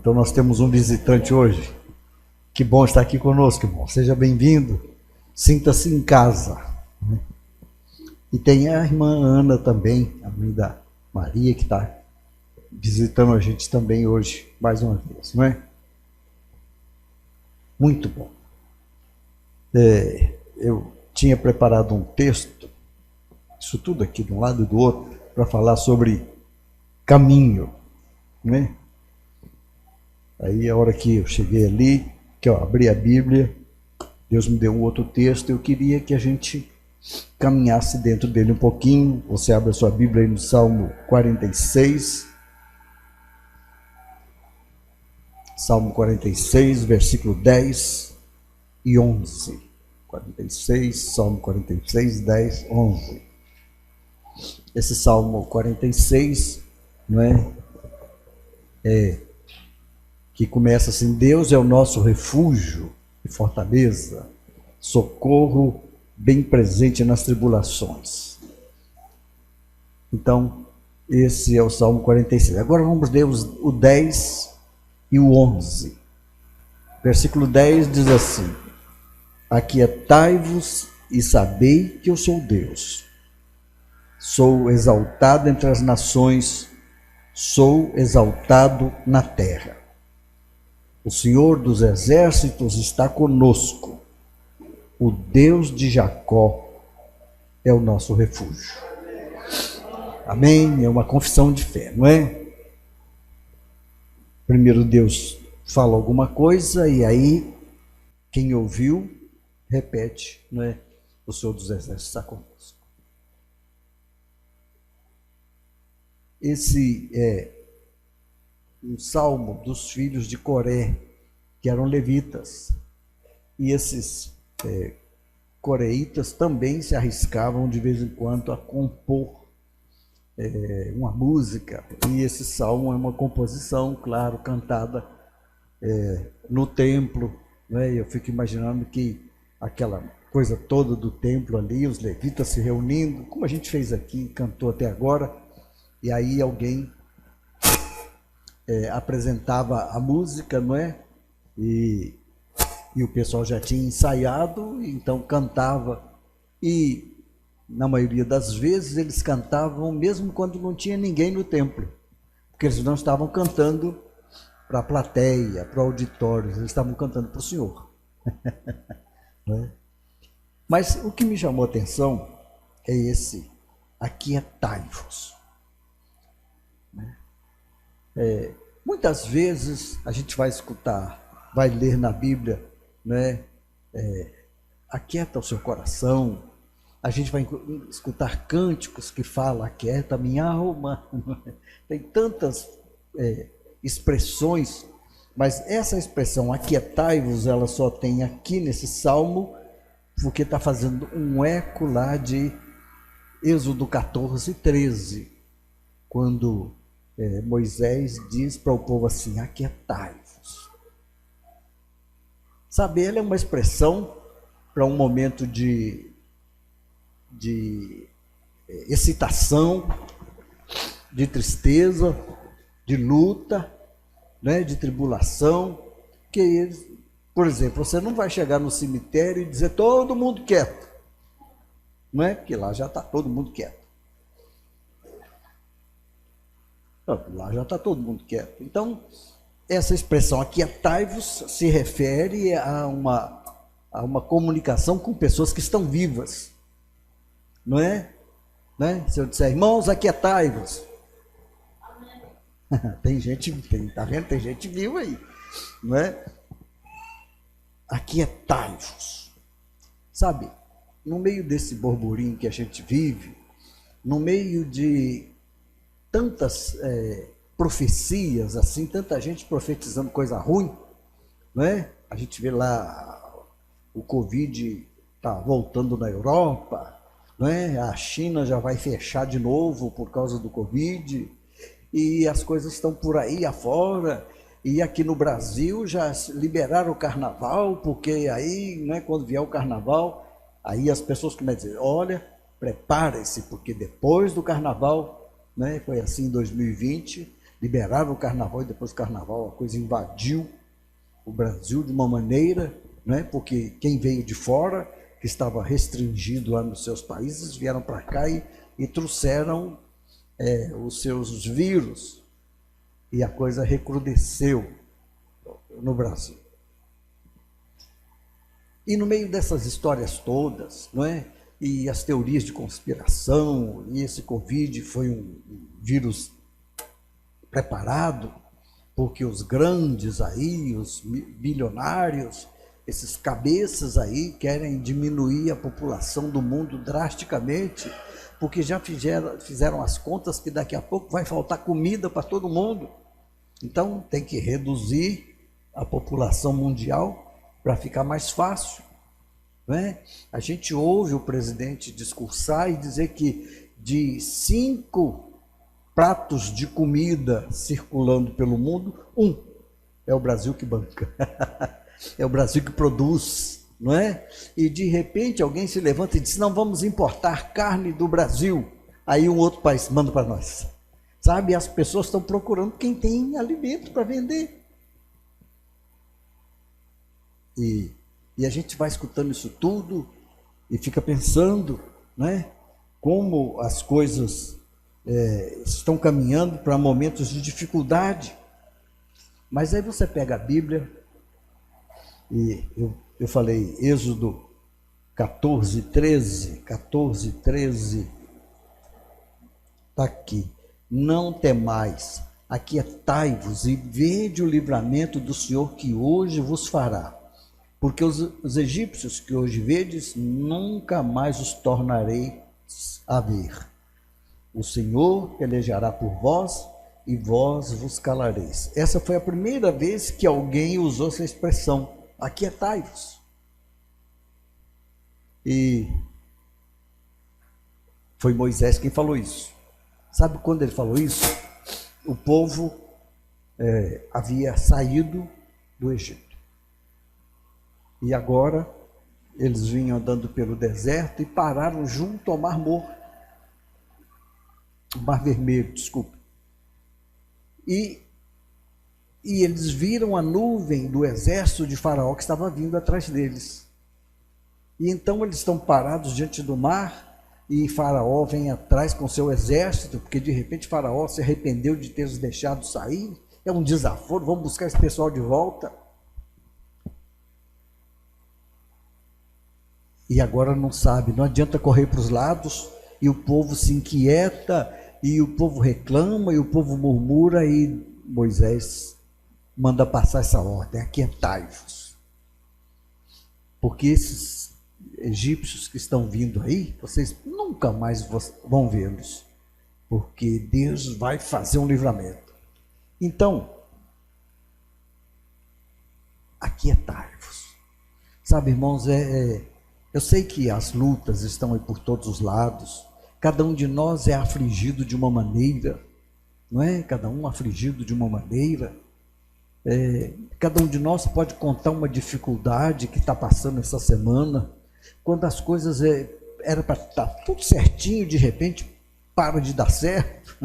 Então nós temos um visitante hoje. Que bom estar aqui conosco, irmão. Seja bem-vindo. Sinta-se em casa. E tem a irmã Ana também, a mãe da Maria, que está visitando a gente também hoje, mais uma vez, não é? Muito bom. Eu tinha preparado um texto, isso tudo aqui de um lado e do outro, para falar sobre caminho, né? Aí a hora que eu cheguei ali, que eu abri a Bíblia, Deus me deu um outro texto, eu queria que a gente caminhasse dentro dele um pouquinho. Você abre a sua Bíblia aí no Salmo 46. Salmo 46, versículo 10 e 11. 46, Salmo 46, 10, 11. Esse Salmo 46, não é? Que começa assim: Deus é o nosso refúgio e fortaleza, socorro bem presente nas tribulações. Então, esse é o Salmo 46. Agora vamos ler o 10 e o 11. Versículo 10 diz assim: Aquietai-vos e sabei que eu sou Deus. Sou exaltado entre as nações, sou exaltado na terra. O Senhor dos exércitos está conosco. O Deus de Jacó é o nosso refúgio. Amém? É uma confissão de fé, não é? Primeiro Deus fala alguma coisa e aí quem ouviu repete, não é? O Senhor dos exércitos está conosco. Esse é um salmo dos filhos de Coré, que eram levitas. E esses coreitas também se arriscavam de vez em quando a compor uma música. E esse salmo é uma composição, claro, cantada no templo, né? Eu fico imaginando que aquela coisa toda do templo ali, os levitas se reunindo, como a gente fez aqui, cantou até agora, e aí alguém apresentava a música, não é? E o pessoal já tinha ensaiado, então cantava. E na maioria das vezes eles cantavam mesmo quando não tinha ninguém no templo, porque eles não estavam cantando para a plateia, para o auditório, eles estavam cantando para o Senhor. Mas o que me chamou a atenção é esse: aquietai-vos. Muitas vezes a gente vai escutar, vai ler na Bíblia, né? Aquieta o seu coração. A gente vai escutar cânticos que falam: aquieta minha alma. Tem tantas expressões, mas essa expressão aquietai-vos, ela só tem aqui nesse salmo, porque está fazendo um eco lá de Êxodo 14, 13, quando Moisés diz para o povo assim: aquietai-vos. Sabe, ela é uma expressão para um momento de excitação, de tristeza, de luta, né, de tribulação. Que, por exemplo, você não vai chegar no cemitério e dizer todo mundo quieto, não é? Porque lá já está todo mundo quieto. Lá já está todo mundo quieto. Então, essa expressão aquietai-vos se refere a uma comunicação com pessoas que estão vivas, não é? Né? Se eu disser: irmãos, aquietai-vos. Tem gente, tá vendo? Tem gente viva aí, não é? Aquietai-vos. Sabe, no meio desse burburinho que a gente vive, no meio de tantas profecias, assim, tanta gente profetizando coisa ruim, não é? A gente vê lá o Covid está voltando na Europa, não é? A China já vai fechar de novo por causa do Covid, e as coisas estão por aí afora, e aqui no Brasil já liberaram o carnaval, porque aí, né, quando vier o carnaval, aí as pessoas começam a dizer: olha, prepare-se, porque depois do carnaval, né, foi assim em 2020, liberaram o carnaval e depois do carnaval a coisa invadiu o Brasil de uma maneira, né? Porque quem veio de fora, que estava restringido lá nos seus países, vieram para cá e trouxeram os seus vírus, e a coisa recrudesceu no Brasil. E no meio dessas histórias todas, não é? E as teorias de conspiração, e esse Covid foi um vírus preparado, porque os grandes aí, os bilionários, esses cabeças aí querem diminuir a população do mundo drasticamente, porque já fizeram as contas que daqui a pouco vai faltar comida para todo mundo. Então tem que reduzir a população mundial para ficar mais fácil, não é? A gente ouve o presidente discursar e dizer que de 5 pratos de comida circulando pelo mundo, 1 é o Brasil que banca, é o Brasil que produz, não é? E de repente alguém se levanta e diz, não, vamos importar carne do Brasil, aí um outro país manda para nós, sabe? As pessoas estão procurando quem tem alimento para vender. E a gente vai escutando isso tudo e fica pensando, né, como as coisas estão caminhando para momentos de dificuldade. Mas aí você pega a Bíblia, e eu falei, Êxodo 14:13, está aqui. Não temais, aquietai-vos e vede o livramento do Senhor que hoje vos fará. Porque os egípcios que hoje vedes, nunca mais os tornarei a ver. O Senhor pelejará por vós e vós vos calareis. Essa foi a primeira vez que alguém usou essa expressão, aquietai-vos. E foi Moisés quem falou isso. Sabe quando ele falou isso? O povo havia saído do Egito. E agora eles vinham andando pelo deserto e pararam junto ao Mar Morto. Mar Vermelho, desculpa. E eles viram a nuvem do exército de Faraó que estava vindo atrás deles. E então eles estão parados diante do mar e Faraó vem atrás com seu exército, porque de repente Faraó se arrependeu de ter os deixado sair. É um desaforo, vamos buscar esse pessoal de volta. E agora não sabe, não adianta correr para os lados, e o povo se inquieta, e o povo reclama, e o povo murmura, e Moisés manda passar essa ordem, aquietai-vos. Porque esses egípcios que estão vindo aí, vocês nunca mais vão vê-los, porque Deus vai fazer um livramento. Então, aquietai-vos. Sabe, irmãos, eu sei que as lutas estão aí por todos os lados, cada um de nós é afligido de uma maneira, não é? Cada um afligido de uma maneira, cada um de nós pode contar uma dificuldade que está passando essa semana, quando as coisas era para estar tudo certinho, de repente para de dar certo,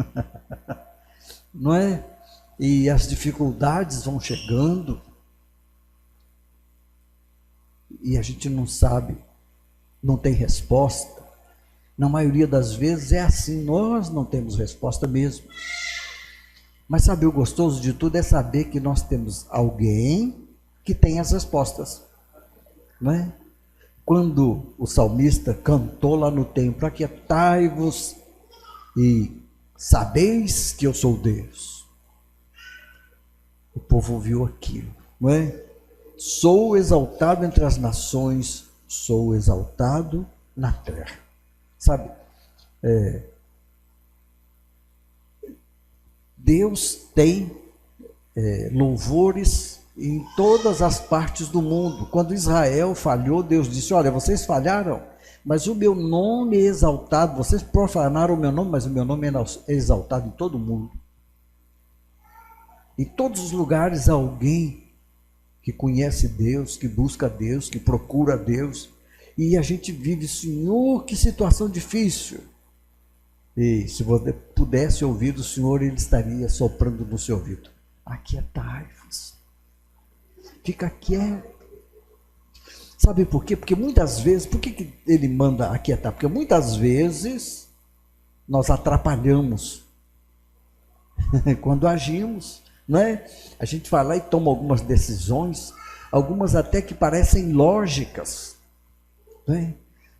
não é? E as dificuldades vão chegando, e a gente não sabe, não tem resposta. Na maioria das vezes é assim, nós não temos resposta mesmo. Mas sabe, o gostoso de tudo é saber que nós temos alguém que tem as respostas, não é? Quando o salmista cantou lá no templo, aquietai-vos e sabeis que eu sou Deus. O povo ouviu aquilo, não é? Sou exaltado entre as nações, sou exaltado na terra. Sabe, Deus tem louvores em todas as partes do mundo. Quando Israel falhou, Deus disse, olha, vocês falharam, mas o meu nome é exaltado, vocês profanaram o meu nome, mas o meu nome é exaltado em todo o mundo. Em todos os lugares há alguém que conhece Deus, que busca Deus, que procura Deus. E a gente vive, Senhor, que situação difícil. E se você pudesse ouvir do Senhor, Ele estaria soprando no seu ouvido: aquietai-vos, fica quieto. Sabe por quê? Porque muitas vezes, por que Ele manda aquietar? Porque muitas vezes nós atrapalhamos quando agimos, não é? A gente vai lá e toma algumas decisões, algumas até que parecem lógicas, não é?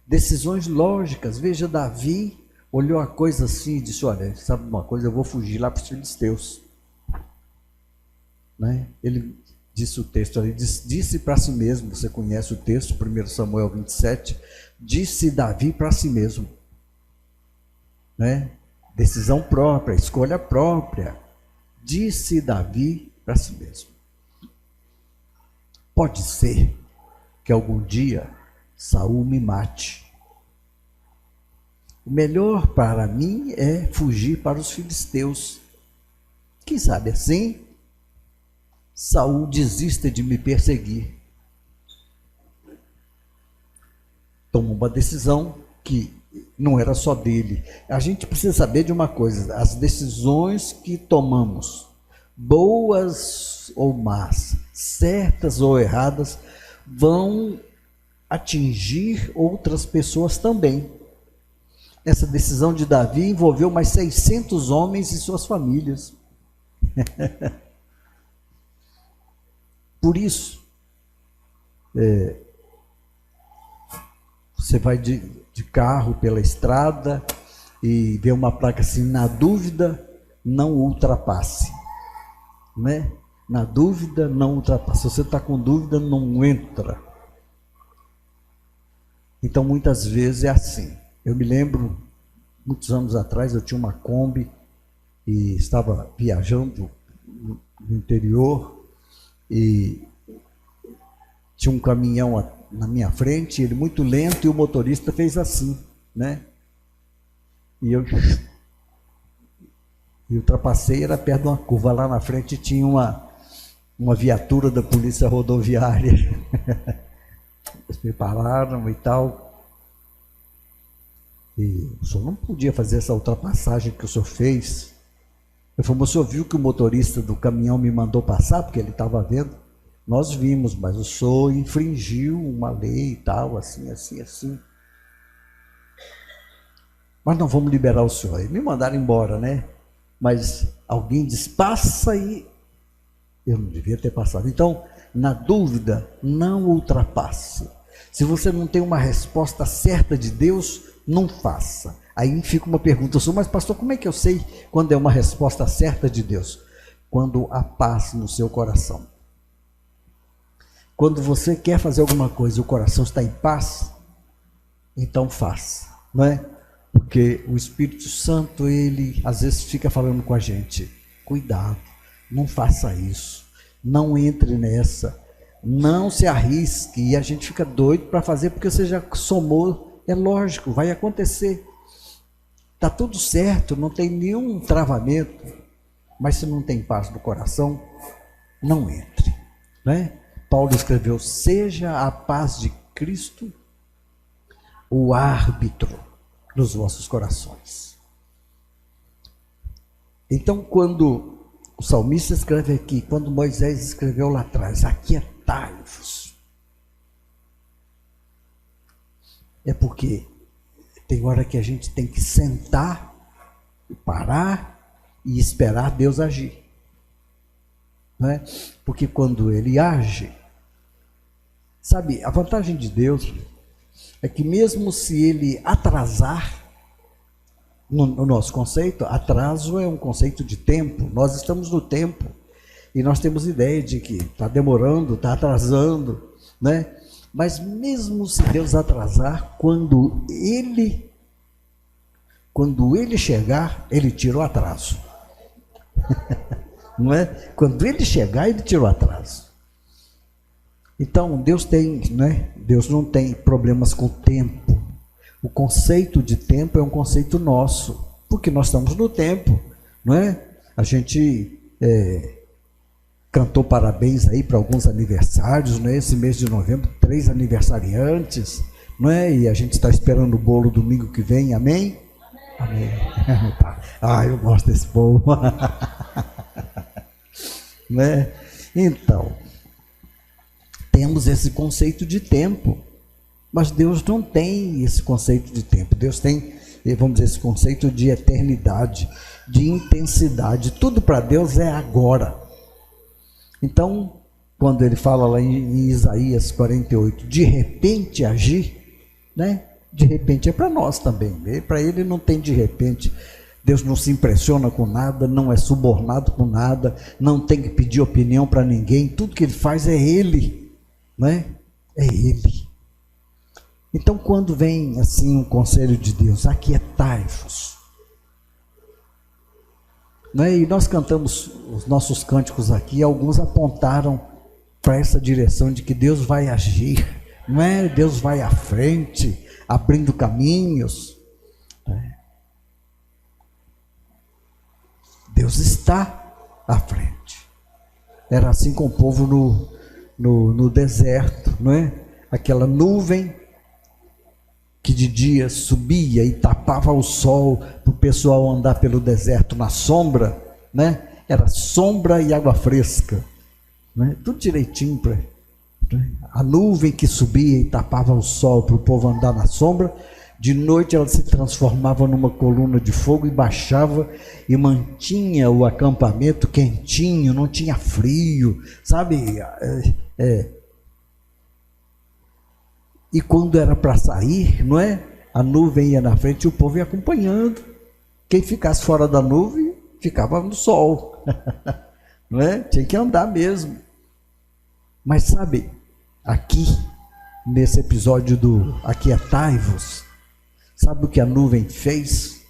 Decisões lógicas. Veja, Davi olhou a coisa assim e disse: olha, sabe uma coisa, eu vou fugir lá para os filisteus, não é? Ele disse o texto ali, disse para si mesmo, você conhece o texto, 1 Samuel 27, disse Davi para si mesmo, né? Decisão própria, escolha própria, disse Davi para si mesmo. Pode ser que algum dia Saul me mate. O melhor para mim é fugir para os filisteus. Quem sabe assim Saul desista de me perseguir. Tomou uma decisão que não era só dele. A gente precisa saber de uma coisa: as decisões que tomamos, boas ou más, certas ou erradas, vão atingir outras pessoas também. Essa decisão de Davi envolveu mais 600 homens e suas famílias. Por isso, você vai de carro pela estrada e vê uma placa assim: na dúvida, não ultrapasse. Né? Na dúvida, não ultrapasse. Se você está com dúvida, não entra. Então, muitas vezes é assim. Eu me lembro, muitos anos atrás, eu tinha uma Kombi e estava viajando no interior e tinha um caminhão na minha frente, ele muito lento, e o motorista fez assim, né? E eu ultrapassei, era perto de uma curva, lá na frente tinha uma viatura da polícia rodoviária. Eles me pararam e tal. E o senhor não podia fazer essa ultrapassagem que o senhor fez. Eu falei: mas o senhor viu que o motorista do caminhão me mandou passar, porque ele estava vendo? Nós vimos, mas o senhor infringiu uma lei e tal, assim. Mas não vamos liberar o senhor. E me mandaram embora, né? Mas alguém disse: passa, e eu não devia ter passado. Então, na dúvida, não ultrapasse. Se você não tem uma resposta certa de Deus, não faça. Aí fica uma pergunta: mas pastor, como é que eu sei quando é uma resposta certa de Deus? Quando há paz no seu coração. Quando você quer fazer alguma coisa e o coração está em paz, então faça, não é? Porque o Espírito Santo, ele às vezes fica falando com a gente: cuidado, não faça isso, não entre nessa, não se arrisque. E a gente fica doido para fazer, porque você já somou. É lógico, vai acontecer, está tudo certo, não tem nenhum travamento, mas se não tem paz no coração, não entre, né? Paulo escreveu: seja a paz de Cristo o árbitro dos vossos corações. Então, quando o salmista escreve aqui, quando Moisés escreveu lá atrás: aquietai-vos, é porque tem hora que a gente tem que sentar, parar e esperar Deus agir. Não é? Porque quando Ele age, sabe, a vantagem de Deus é que mesmo se Ele atrasar, no nosso conceito, atraso é um conceito de tempo. Nós estamos no tempo e nós temos ideia de que está demorando, está atrasando, né? Mas mesmo se Deus atrasar, quando Ele chegar, Ele tira o atraso. Não é? Quando Ele chegar, Ele tira o atraso. Então, Deus tem, né? Deus não tem problemas com o tempo. O conceito de tempo é um conceito nosso, porque nós estamos no tempo, não é? A gente cantou parabéns aí para alguns aniversários, não é? Esse mês de novembro, 3 aniversariantes, não é? E a gente está esperando o bolo domingo que vem, amém? Amém. Tá. Ah, eu gosto desse povo. Né? Então, temos esse conceito de tempo, mas Deus não tem esse conceito de tempo. Deus tem, vamos dizer, esse conceito de eternidade, de intensidade. Tudo para Deus é agora. Então, quando ele fala lá em Isaías 48, de repente agir, né? De repente é para nós também. Para ele não tem de repente. Deus não se impressiona com nada, não é subornado com nada, não tem que pedir opinião para ninguém. Tudo que ele faz é ele, né? É ele. Então, quando vem assim um conselho de Deus, aquietai-vos, né? E nós cantamos os nossos cânticos aqui, alguns apontaram para essa direção de que Deus vai agir, não é? Deus vai à frente, abrindo caminhos, né? Deus está à frente. Era assim com o povo no deserto, não é? Aquela nuvem que de dia subia e tapava o sol para o pessoal andar pelo deserto na sombra, né? Era sombra e água fresca, né? Tudo direitinho. Né? A nuvem que subia e tapava o sol para o povo andar na sombra, de noite ela se transformava numa coluna de fogo e baixava e mantinha o acampamento quentinho, não tinha frio, sabe? E quando era para sair, não é? A nuvem ia na frente e o povo ia acompanhando. Quem ficasse fora da nuvem ficava no sol, não é? Tinha que andar mesmo. Mas sabe, aqui nesse episódio do Aquietai-vos, sabe o que a nuvem fez?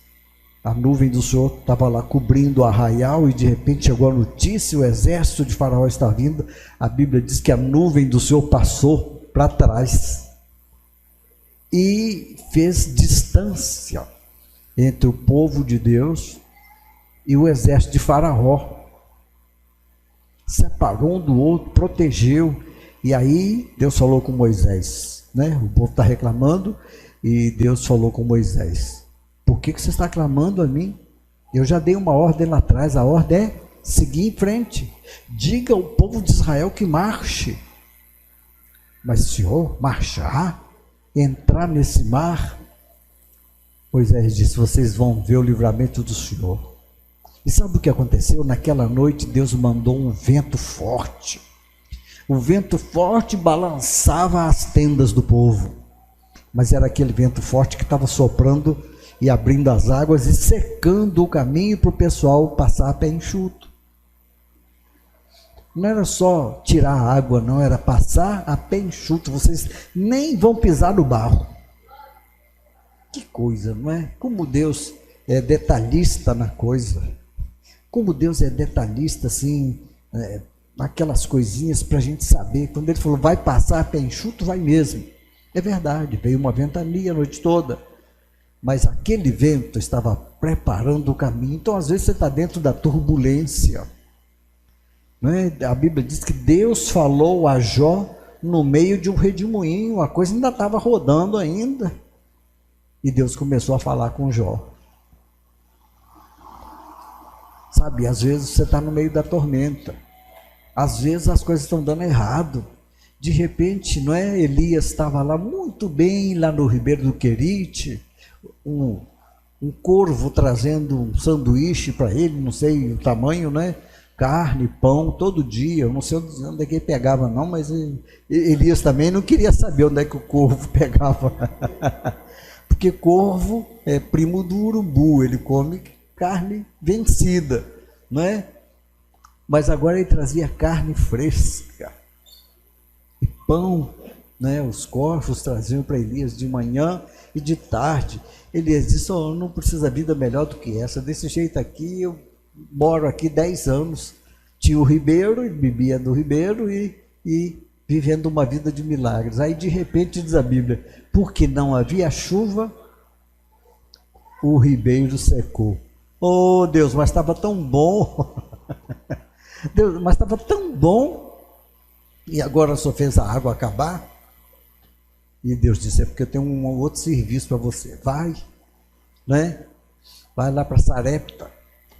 A nuvem do Senhor estava lá cobrindo o arraial e de repente chegou a notícia, o exército de Faraó está vindo. A Bíblia diz que a nuvem do Senhor passou para trás e fez distância entre o povo de Deus e o exército de Faraó. Separou um do outro, protegeu. E aí Deus falou com Moisés, né? O povo está reclamando e Deus falou com Moisés: por que você está clamando a mim? Eu já dei uma ordem lá atrás, a ordem é seguir em frente. Diga ao povo de Israel que marche. Mas Senhor, marchar? Entrar nesse mar? Moisés disse: vocês vão ver o livramento do Senhor. E sabe o que aconteceu? Naquela noite Deus mandou um vento forte. O vento forte balançava as tendas do povo, mas era aquele vento forte que estava soprando e abrindo as águas e secando o caminho para o pessoal passar a pé enxuto. Não era só tirar a água, não, era passar a pé enxuto. Vocês nem vão pisar no barro. Que coisa, não é? Como Deus é detalhista na coisa. Como Deus é detalhista, assim, aquelas coisinhas para a gente saber. Quando ele falou, vai passar a pé enxuto, vai mesmo. É verdade, veio uma ventania a noite toda. Mas aquele vento estava preparando o caminho. Então, às vezes, você está dentro da turbulência. Não é? A Bíblia diz que Deus falou a Jó no meio de um redemoinho. A coisa ainda estava rodando ainda. E Deus começou a falar com Jó. Sabe, às vezes você está no meio da tormenta. Às vezes as coisas estão dando errado. De repente, não é? Elias estava lá muito bem, lá no Ribeiro do Querite. Um corvo trazendo um sanduíche para ele, não sei o tamanho, né? Carne, pão, todo dia. Eu não sei onde é que ele pegava não, mas Elias também não queria saber onde é que o corvo pegava. Porque corvo é primo do urubu, ele come carne vencida, não é? Mas agora ele trazia carne fresca e pão, né? Os corvos traziam para Elias de manhã e de tarde. Elias disse: oh, não precisa vida melhor do que essa, desse jeito aqui, eu moro aqui 10 anos, tinha o ribeiro, e bebia do ribeiro e vivendo uma vida de milagres. Aí de repente diz a Bíblia, porque não havia chuva, o ribeiro secou. Oh Deus, mas estava tão bom, Deus, mas estava tão bom, e agora só fez a água acabar? E Deus disse, é porque eu tenho um outro serviço para você, vai, né? vai lá para Sarepta,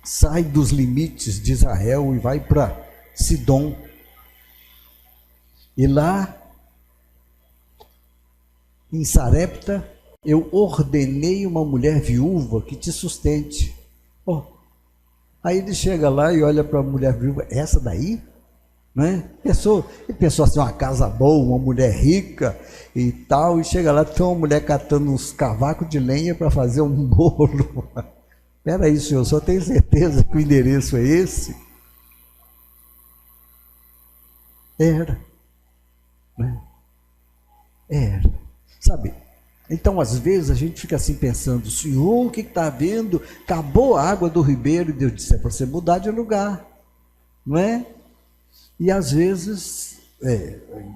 sai dos limites de Israel e vai para Sidom. E lá, em Sarepta, eu ordenei uma mulher viúva que te sustente. Oh, aí ele chega lá e olha para a mulher viúva, essa daí? Né? Ele pensou assim, uma casa boa, uma mulher rica e tal, e chega lá, tem uma mulher catando uns cavacos de lenha para fazer um bolo. Espera aí, senhor, só tenho certeza que o endereço é esse? Era. Né? Era. Sabe? Então, às vezes, a gente fica assim pensando, Senhor, o que está havendo? Acabou a água do ribeiro, e Deus disse, é para você mudar de lugar. Não é? E às vezes,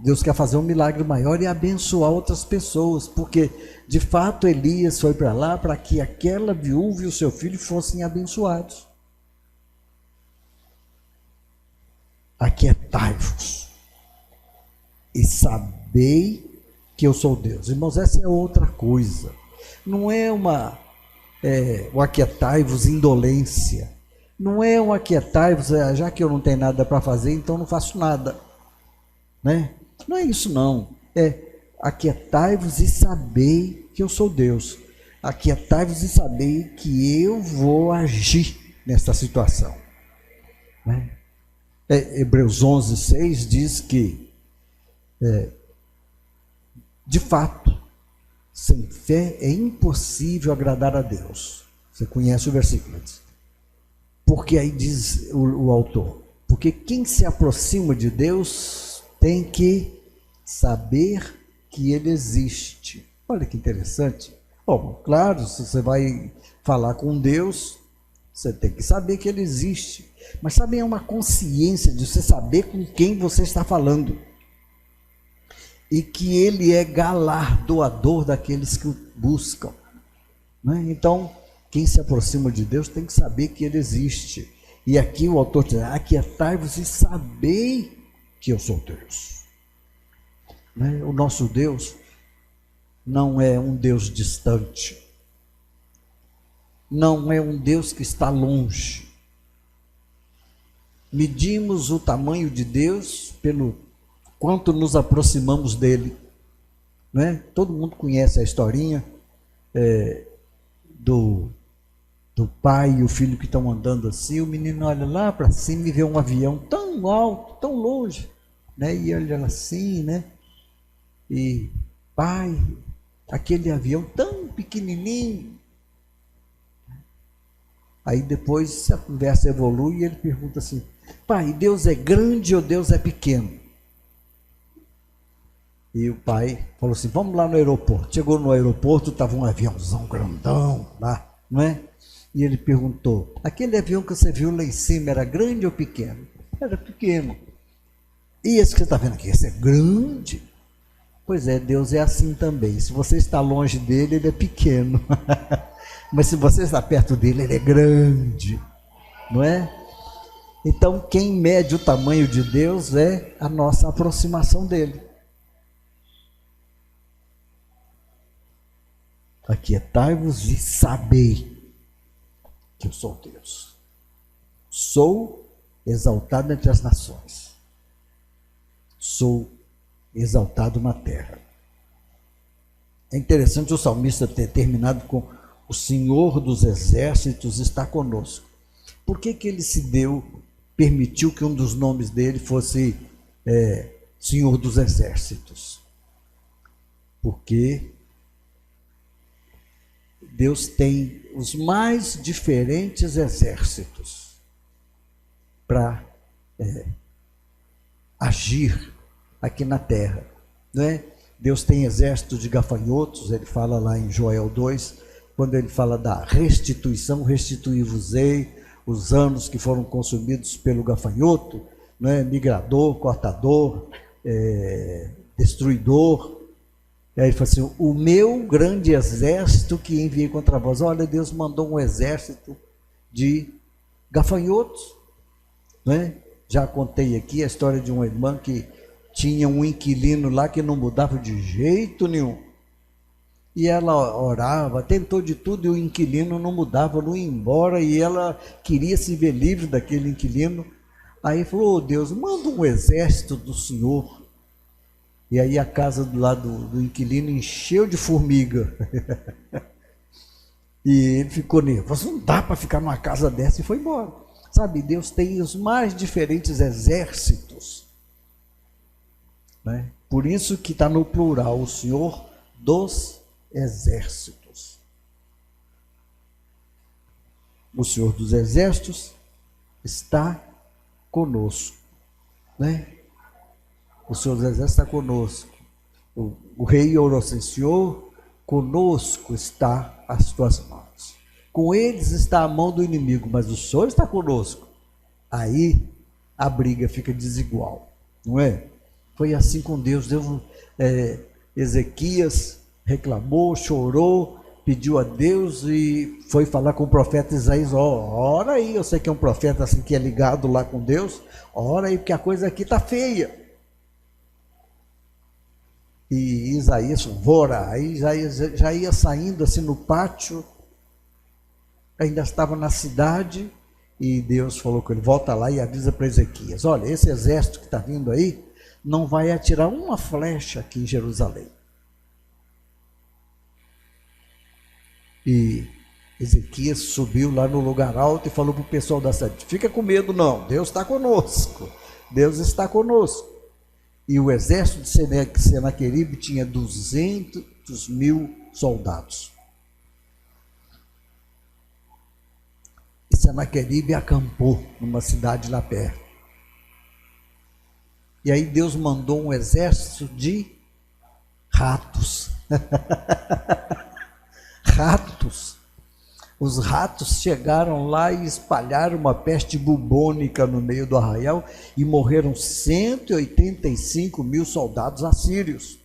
Deus quer fazer um milagre maior e abençoar outras pessoas, porque de fato Elias foi para lá para que aquela viúva e o seu filho fossem abençoados. Aquietai-vos e sabei que eu sou Deus. Irmãos, essa é outra coisa. Não é o aquietai-vos indolência. Não é um aquietai-vos, já que eu não tenho nada para fazer, então não faço nada. Né? Não é isso não. É aquietai-vos e sabei que eu sou Deus. Aquietai-vos e sabei que eu vou agir nessa situação. Né? Hebreus 11:6 diz que, de fato, sem fé é impossível agradar a Deus. Você conhece o versículo? Porque aí diz o autor, porque quem se aproxima de Deus tem que saber que Ele existe. Olha que interessante. Bom, claro, se você vai falar com Deus, você tem que saber que Ele existe. Mas também é uma consciência de você saber com quem você está falando. E que Ele é galardoador daqueles que o buscam. Né? Então, quem se aproxima de Deus tem que saber que Ele existe. E aqui o autor diz, aquietai-vos e sabei que eu sou Deus. Né? O nosso Deus não é um Deus distante. Não é um Deus que está longe. Medimos o tamanho de Deus pelo quanto nos aproximamos dele. Né? Todo mundo conhece a historinha do pai e o filho que estão andando assim, o menino olha lá para cima e vê um avião tão alto, tão longe, né? E olha assim, né? E pai, aquele avião tão pequenininho. Aí depois a conversa evolui e ele pergunta assim, pai, Deus é grande ou Deus é pequeno? E o pai falou assim, vamos lá no aeroporto. Chegou no aeroporto, estava um aviãozão grandão lá, não é? E ele perguntou, aquele avião que você viu lá em cima era grande ou pequeno? Era pequeno. E esse que você está vendo aqui, esse é grande? Pois é, Deus é assim também. Se você está longe dele, ele é pequeno. Mas se você está perto dele, ele é grande. Não é? Então, quem mede o tamanho de Deus é a nossa aproximação dele. Aquietai-vos e sabei que eu sou Deus. Sou exaltado entre as nações. Sou exaltado na terra. É interessante o salmista ter terminado com o Senhor dos exércitos está conosco. Por que ele permitiu que um dos nomes dele fosse Senhor dos exércitos? Porque Deus tem os mais diferentes exércitos para agir aqui na terra, não é? Deus tem exército de gafanhotos, ele fala lá em Joel 2, quando ele fala da restituição, restituí-vos-ei os anos que foram consumidos pelo gafanhoto, não é? Migrador, cortador, destruidor. E aí ele fala assim, o meu grande exército que enviei contra vós. Olha, Deus mandou um exército de gafanhotos. Né? Já contei aqui a história de uma irmã que tinha um inquilino lá que não mudava de jeito nenhum. E ela orava, tentou de tudo e o inquilino não mudava, não ia embora, e ela queria se ver livre daquele inquilino. Aí falou: oh, Deus, manda um exército do Senhor. E aí a casa do lado do inquilino encheu de formiga. E ele ficou nervoso, não dá para ficar numa casa dessa, e foi embora. Sabe, Deus tem os mais diferentes exércitos, né? Por isso que está no plural, o Senhor dos exércitos. O Senhor dos exércitos está conosco, né? O Senhor dos exércitos está conosco. O rei orou assim: Senhor, conosco está as tuas mãos. Com eles está a mão do inimigo, mas o Senhor está conosco. Aí a briga fica desigual, não é? Foi assim com Deus. Ezequias reclamou, chorou, pediu a Deus e foi falar com o profeta Isaías: ora aí, eu sei que é um profeta assim que é ligado lá com Deus, ora aí, porque a coisa aqui está feia. E Isaías, vou orar. Aí Isaías já ia saindo assim no pátio, ainda estava na cidade, e Deus falou com ele: volta lá e avisa para Ezequias: olha, esse exército que está vindo aí não vai atirar uma flecha aqui em Jerusalém. E Ezequias subiu lá no lugar alto e falou para o pessoal da cidade: fica com medo não, Deus está conosco, Deus está conosco. E o exército de Senaqueribe tinha 200.000 soldados. E Senaqueribe acampou numa cidade lá perto. E aí Deus mandou um exército de ratos. Ratos. Os ratos chegaram lá e espalharam uma peste bubônica no meio do arraial e morreram 185.000 soldados assírios.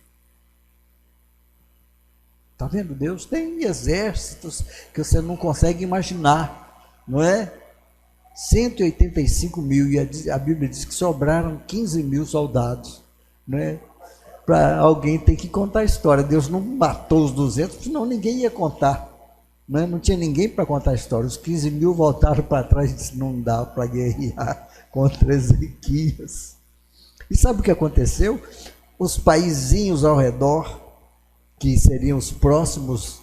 Está vendo? Deus tem exércitos que você não consegue imaginar, não é? 185.000, e a Bíblia diz que sobraram 15.000 soldados, não é? Para alguém ter que contar a história. Deus não matou os 200, senão ninguém ia contar. Não tinha ninguém para contar a história. Os 15.000 voltaram para trás e disseram: não dá para guerrear contra Ezequias. E sabe o que aconteceu? Os paizinhos ao redor, que seriam os próximos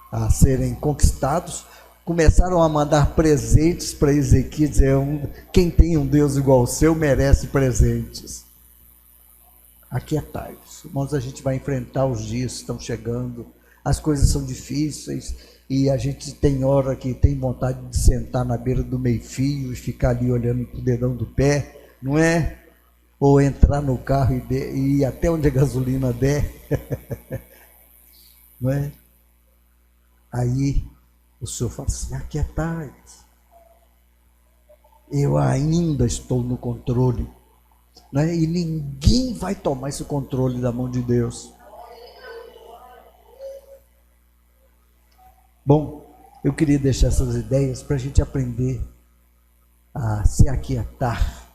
a serem conquistados, começaram a mandar presentes para Ezequias, dizer: quem tem um Deus igual ao seu merece presentes. Aquietai-vos, irmãos, a gente vai enfrentar os dias que estão chegando, as coisas são difíceis, e a gente tem hora que tem vontade de sentar na beira do meio-fio e ficar ali olhando para o dedão do pé, não é? Ou entrar no carro e ir até onde a gasolina der, não é? Aí o Senhor fala assim: aquietai-vos, eu ainda estou no controle, não é? E ninguém vai tomar esse controle da mão de Deus. Bom, eu queria deixar essas ideias para a gente aprender a se aquietar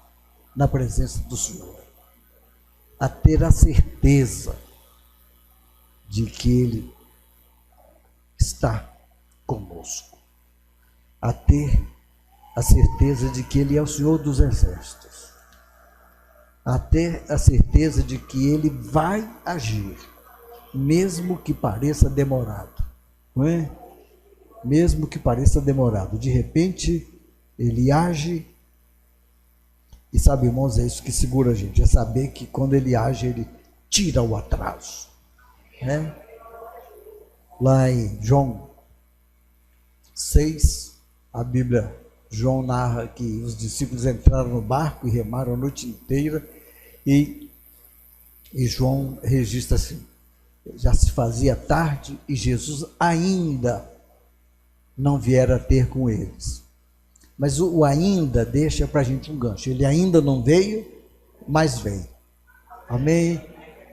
na presença do Senhor, a ter a certeza de que Ele está conosco, a ter a certeza de que Ele é o Senhor dos exércitos, a ter a certeza de que Ele vai agir, mesmo que pareça demorado, não é? Mesmo que pareça demorado, de repente Ele age. E sabe, irmãos, é isso que segura a gente, é saber que quando Ele age, Ele tira o atraso, né? Lá em João 6, a Bíblia, João narra que os discípulos entraram no barco e remaram a noite inteira, e João registra assim: já se fazia tarde e Jesus ainda não viera ter com eles. Mas o ainda deixa para a gente um gancho. Ele ainda não veio, mas vem. Amém?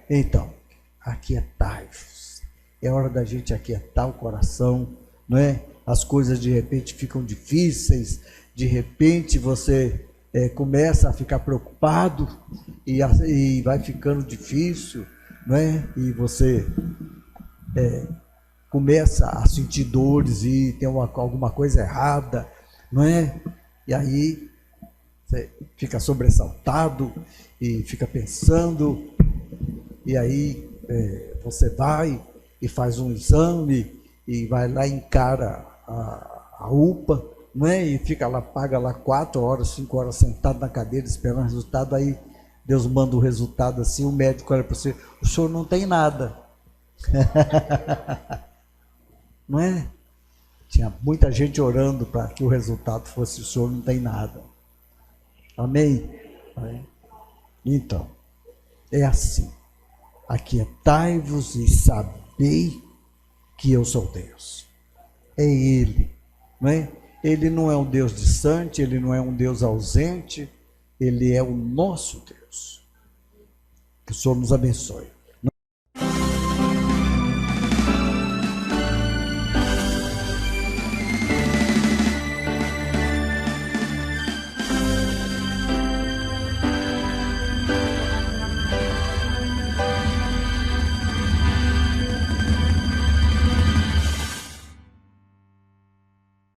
Então, aquietai-vos. É hora da gente aquietar o coração, não é? As coisas de repente ficam difíceis, de repente você começa a ficar preocupado e vai ficando difícil, não é? E você começa a sentir dores e tem alguma coisa errada, não é? E aí você fica sobressaltado e fica pensando, e aí você vai e faz um exame e vai lá e encara a UPA, não é? E fica lá, paga lá 4 horas, 5 horas sentado na cadeira esperando o resultado, aí Deus manda o resultado assim, o médico olha para você, o senhor não tem nada. Não é? Tinha muita gente orando para que o resultado fosse o senhor não tem nada. Amém? Então, é assim. Aquietai-vos e sabei que eu sou Deus. É Ele, não é? Ele não é um Deus distante, Ele não é um Deus ausente, Ele é o nosso Deus. Que o Senhor nos abençoe.